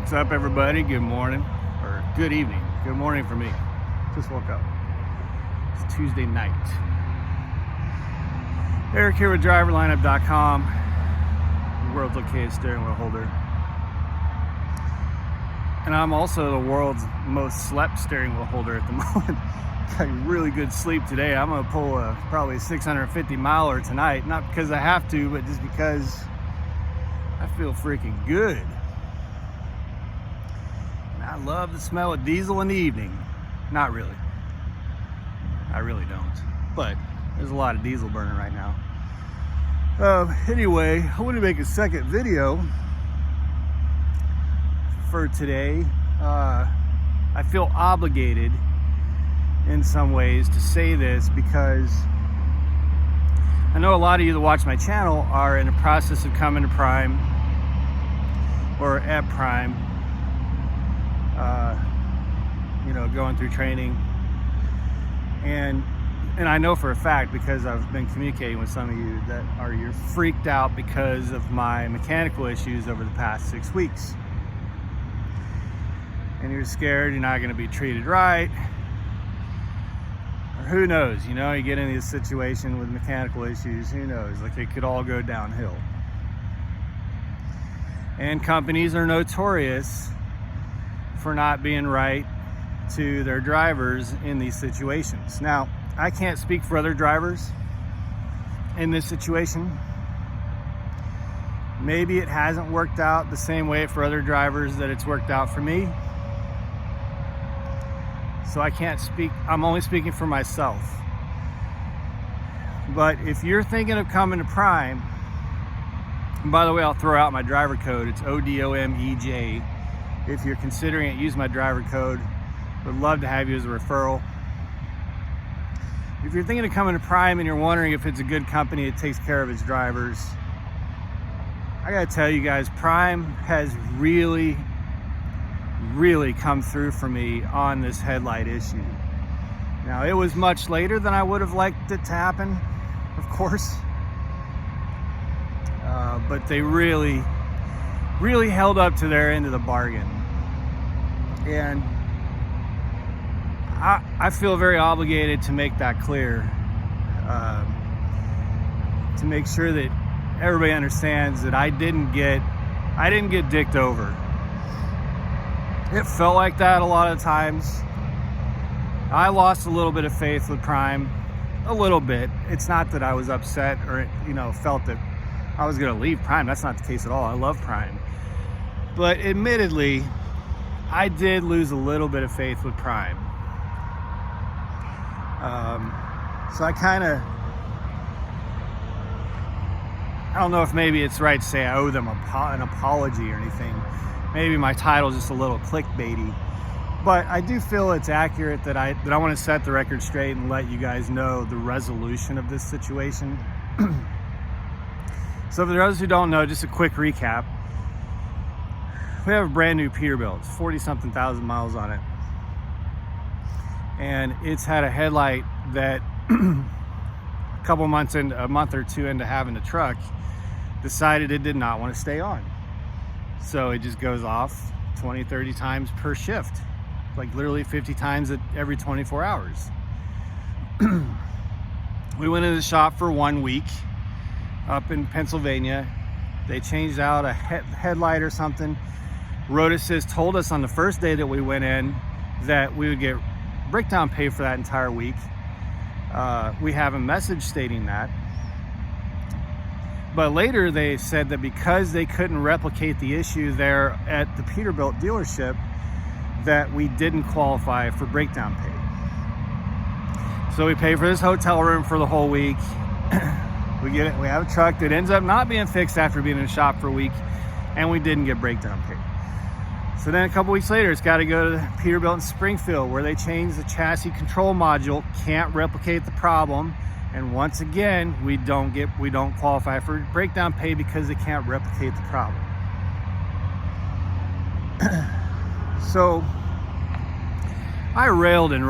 What's up, everybody? Good morning, or good evening. Good morning for me. Just woke up. It's Tuesday night. Eric here with driverlineup.com, the world's luckiest steering wheel holder. And I'm also the world's most slept steering wheel holder at the moment. Got really good sleep today. I'm gonna pull probably a 650 miler tonight. Not because I have to, but just because I feel freaking good. I love the smell of diesel in the evening. Not really. I really don't. But there's a lot of diesel burning right now. Anyway, I want to make a second video for today. I feel obligated in some ways to say this because I know a lot of you that watch my channel are in the process of coming to Prime or at Prime. Going through training, and I know for a fact, because I've been communicating with some of you, that you're freaked out because of my mechanical issues over the past 6 weeks, and you're scared you're not going to be treated right, or who knows, you get into this situation with mechanical issues, who knows, like it could all go downhill. And companies are notorious for not being right to their drivers in these situations. Now, I can't speak for other drivers in this situation. Maybe it hasn't worked out the same way for other drivers that it's worked out for me. So I can't speak, I'm only speaking for myself. But if you're thinking of coming to Prime, and by the way, I'll throw out my driver code, it's ODOMEJ. If you're considering it, use my driver code. Would love to have you as a referral. If you're thinking of coming to Prime and you're wondering if it's a good company that takes care of its drivers, I gotta tell you guys, Prime has really come through for me on this headlight issue. Now, it was much later than I would have liked it to happen, of course. But they really held up to their end of the bargain. And I feel very obligated to make that clear, to make sure that everybody understands that I didn't get dicked over. It felt like that a lot of times. I lost a little bit of faith with Prime, a little bit. It's not that I was upset or felt that I was going to leave Prime. That's not the case at all. I love Prime. But admittedly, I did lose a little bit of faith with Prime. So I don't know if maybe it's right to say I owe them an apology or anything. Maybe my title is just a little clickbaity. But I do feel it's accurate that I want to set the record straight and let you guys know the resolution of this situation. So for those who don't know, just a quick recap. We have a brand new Peterbilt. It's 40-something thousand miles on it. And it's had a headlight that a month or two into having the truck, decided it did not want to stay on. So it just goes off 20, 30 times per shift. Like literally 50 times every 24 hours. We went into the shop for 1 week up in Pennsylvania. They changed out a headlight or something. Road Assist told us on the first day that we went in that we would get breakdown pay for that entire week. We have a message stating that. But later they said that because they couldn't replicate the issue there at the Peterbilt dealership, that we didn't qualify for breakdown pay. So we pay for this hotel room for the whole week. We have a truck that ends up not being fixed after being in the shop for a week, and we didn't get breakdown pay. So then a couple weeks later, it's got to go to Peterbilt in Springfield, where they changed the chassis control module, can't replicate the problem, and once again, we don't qualify for breakdown pay because they can't replicate the problem. So I railed on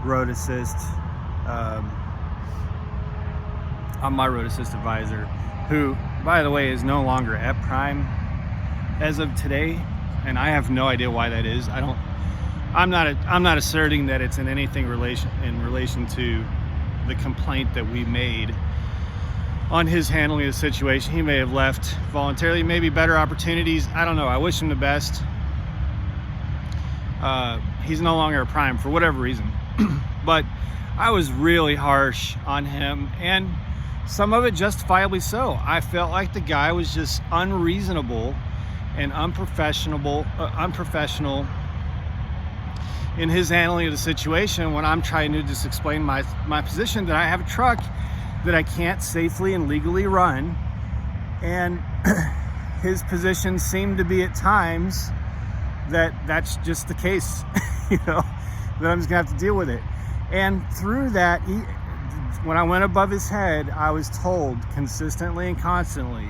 Road Assist, on my Road Assist advisor, who by the way, is no longer at Prime as of today, and I have no idea why that is. I'm not asserting that it's in anything in relation to the complaint that we made on his handling of the situation. He may have left voluntarily, maybe better opportunities. I don't know. I wish him the best. He's no longer a Prime for whatever reason. But I was really harsh on him, and some of it justifiably so. I felt like the guy was just unreasonable and unprofessional in his handling of the situation when I'm trying to just explain my position that I have a truck that I can't safely and legally run, and his position seemed to be at times that that's just the case, that I'm just gonna have to deal with it. And through that, when I went above his head, I was told consistently and constantly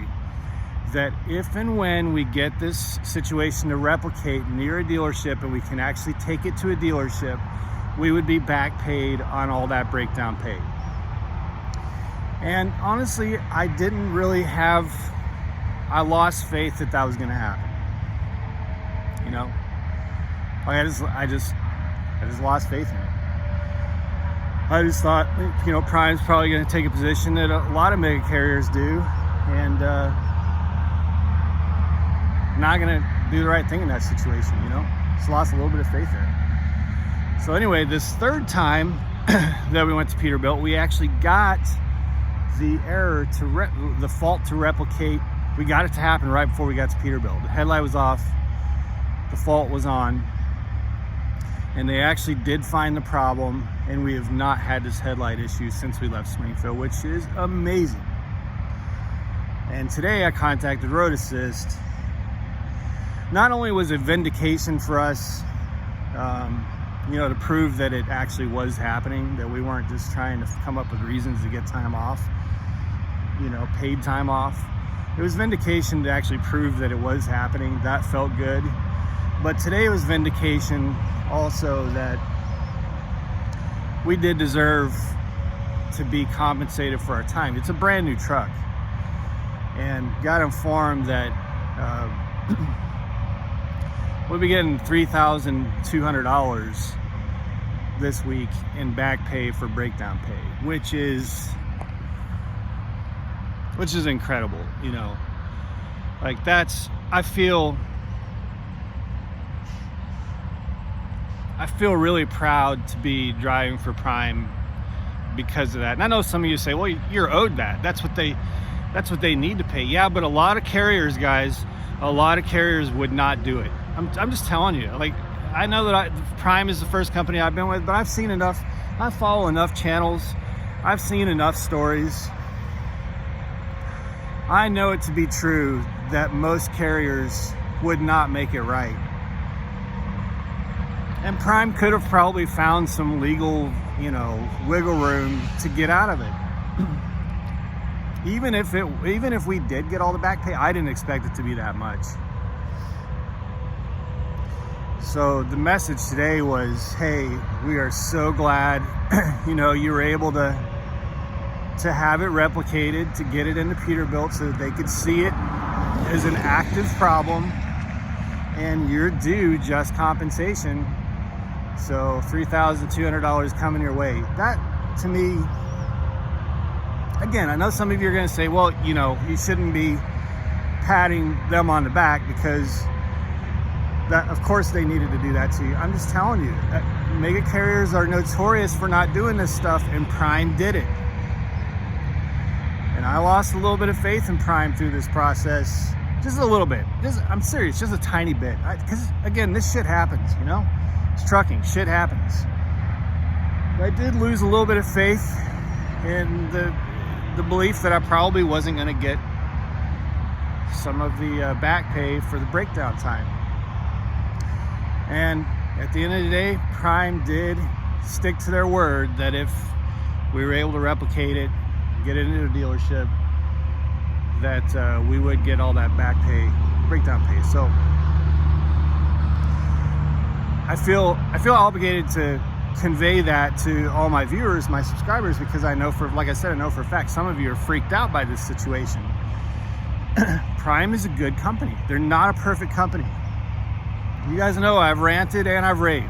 that if and when we get this situation to replicate near a dealership and we can actually take it to a dealership, we would be back paid on all that breakdown pay. And honestly, I lost faith that was gonna happen. I just lost faith in it. I just thought, Prime's probably going to take a position that a lot of mega carriers do, and not going to do the right thing in that situation. Just lost a little bit of faith there. So anyway, this third time that we went to Peterbilt, we actually got the the fault to replicate. We got it to happen right before we got to Peterbilt. The headlight was off, the fault was on, and they actually did find the problem, and we have not had this headlight issue since we left Springfield, which is amazing. And today I contacted Road Assist. Not only was it vindication for us, to prove that it actually was happening, that we weren't just trying to come up with reasons to get time off, paid time off. It was vindication to actually prove that it was happening. That felt good. But today it was vindication also that we did deserve to be compensated for our time. It's a brand new truck, and got informed that we'll be getting $3,200 this week in back pay for breakdown pay, which is incredible. I feel really proud to be driving for Prime because of that. And I know some of you say, well, you're owed that. That's what they need to pay. Yeah, but a lot of carriers would not do it. I'm just telling you. I know that Prime is the first company I've been with, but I've seen enough. I follow enough channels. I've seen enough stories. I know it to be true that most carriers would not make it right. And Prime could have probably found some legal, wiggle room to get out of it. Even if we did get all the back pay, I didn't expect it to be that much. So the message today was, hey, we are so glad, you were able to have it replicated, to get it into Peterbilt so that they could see it as an active problem, and you're due just compensation. So $3,200 coming your way. That, to me, again, I know some of you are going to say, well, you shouldn't be patting them on the back because that, of course, they needed to do that to you. I'm just telling you, mega carriers are notorious for not doing this stuff, and Prime did it. And I lost a little bit of faith in Prime through this process, just a little bit. I'm serious, just a tiny bit. Because again, this shit happens, It's trucking, shit happens. I did lose a little bit of faith in the belief that I probably wasn't going to get some of the back pay for the breakdown time. And at the end of the day, Prime did stick to their word that if we were able to replicate it, get it into a dealership, that we would get all that back pay, breakdown pay. So I feel obligated to convey that to all my viewers, my subscribers, because I know for a fact some of you are freaked out by this situation. Prime is a good company. They're not a perfect company. You guys know I've ranted and I've raved.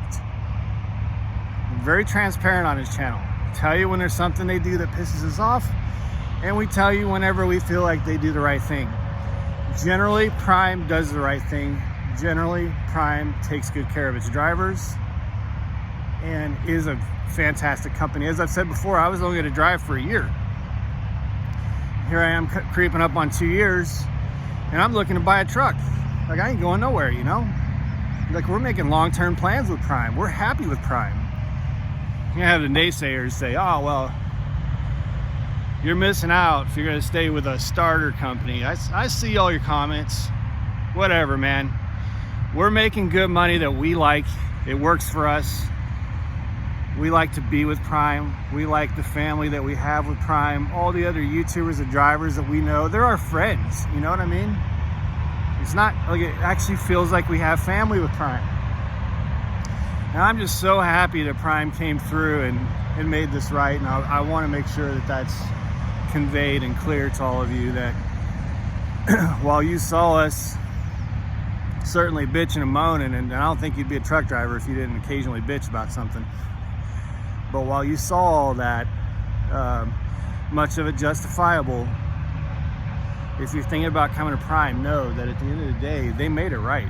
I'm very transparent on this channel. Tell you when there's something they do that pisses us off, and we tell you whenever we feel like they do the right thing. Generally, Prime does the right thing. Generally, Prime takes good care of its drivers and is a fantastic company. As I've said before, I was only going to drive for a year. Here I am creeping up on 2 years, and I'm looking to buy a truck. Like, I ain't going nowhere, you know? Like, we're making long-term plans with Prime. We're happy with Prime. You have the naysayers say, oh, well, you're missing out if you're going to stay with a starter company. I see all your comments. Whatever, man. We're making good money that we like. It works for us. We like to be with Prime. We like the family that we have with Prime. All the other YouTubers and drivers that we know, they're our friends. You know what I mean? It's not like, it actually feels like we have family with Prime. And I'm just so happy that Prime came through and made this right. And I want to make sure that that's conveyed and clear to all of you, that while you saw us certainly bitching and moaning, and I don't think you'd be a truck driver if you didn't occasionally bitch about something. But while you saw all that, much of it justifiable, if you're thinking about coming to Prime, know that at the end of the day, they made it right.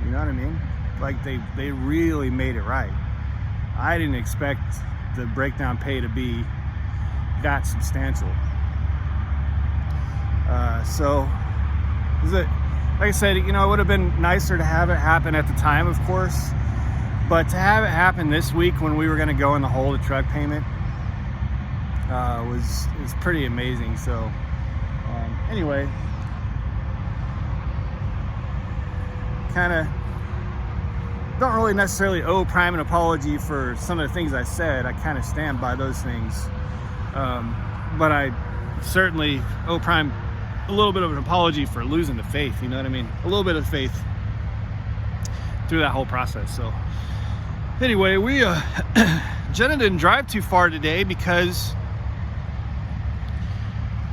You know what I mean? Like, they really made it right. I didn't expect the breakdown pay to be that substantial. So, like I said, you know, it would have been nicer to have it happen at the time, of course. But to have it happen this week when we were going to go in the hole of truck payment was pretty amazing. So anyway, kind of don't really necessarily owe Prime an apology for some of the things I said. I kind of stand by those things, but I certainly owe Prime a little bit of an apology for losing the faith. You know what I mean? A little bit of faith through that whole process. So anyway, Jenna didn't drive too far today because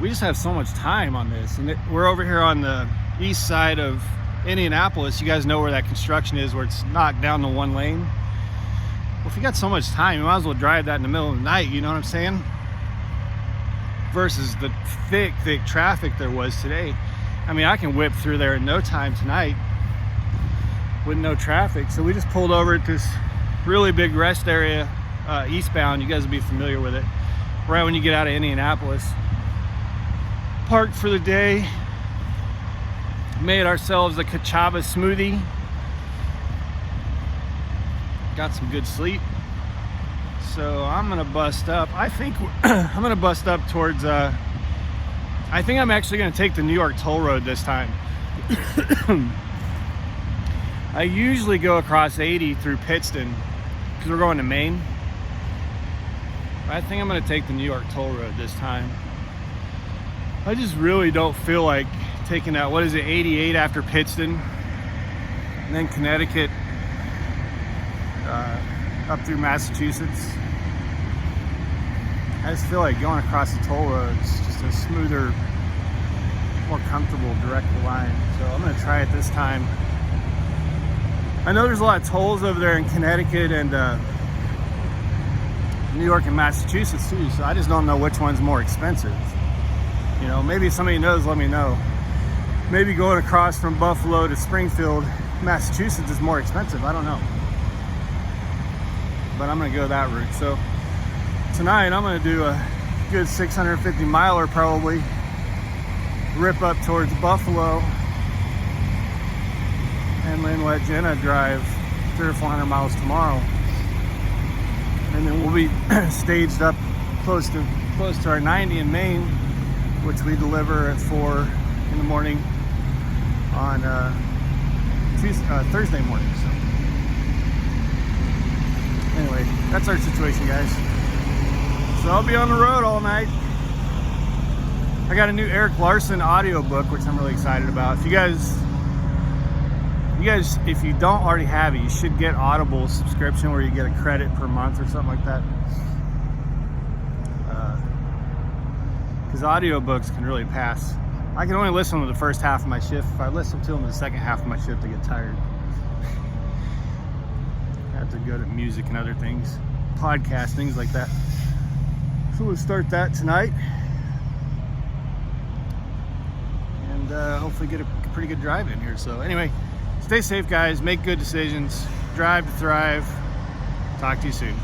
we just have so much time on this. And we're over here on the east side of Indianapolis. You guys know where that construction is, where it's knocked down to one lane. Well, if you got so much time, you might as well drive that in the middle of the night, you know what I'm saying? Versus the thick traffic there was today. I mean, I can whip through there in no time tonight with no traffic. So we just pulled over at this really big rest area, eastbound. You guys will be familiar with it, right when you get out of Indianapolis. Parked for the day, made ourselves a cachava smoothie, got some good sleep. So I'm gonna bust up. I think I'm gonna bust up towards I think I'm actually gonna take the New York toll road this time. I usually go across 80 through Pittston because we're going to Maine. I think I'm gonna take the New York toll road this time. I just really don't feel like taking that, what is it, 88 after Pittston, and then Connecticut up through Massachusetts. I just feel like going across the toll road is just a smoother, more comfortable direct line. So I'm gonna try it this time. I know there's a lot of tolls over there in Connecticut and New York and Massachusetts too, so I just don't know which one's more expensive. You know, maybe if somebody knows, let me know. Maybe going across from Buffalo to Springfield, Massachusetts is more expensive, I don't know. But I'm gonna go that route. So tonight I'm gonna do a good 650 miler probably, rip up towards Buffalo, and then let Jenna drive 300 or 400 miles tomorrow. And then we'll be staged up close to our 90 in Maine, which we deliver at 4 in the morning on Thursday morning. So anyway, that's our situation, guys. So I'll be on the road all night. I got a new Eric Larson audiobook, which I'm really excited about. If you guys, if you don't already have it, you should get Audible subscription where you get a credit per month or something like that. Because audiobooks can really pass I can only listen to the first half of my shift. If I listen to them the second half of my shift, I get tired. I have to go to music and other things, podcasts, things like that. So we'll start that tonight. And hopefully get a pretty good drive in here. So anyway, stay safe, guys. Make good decisions. Drive to thrive. Talk to you soon.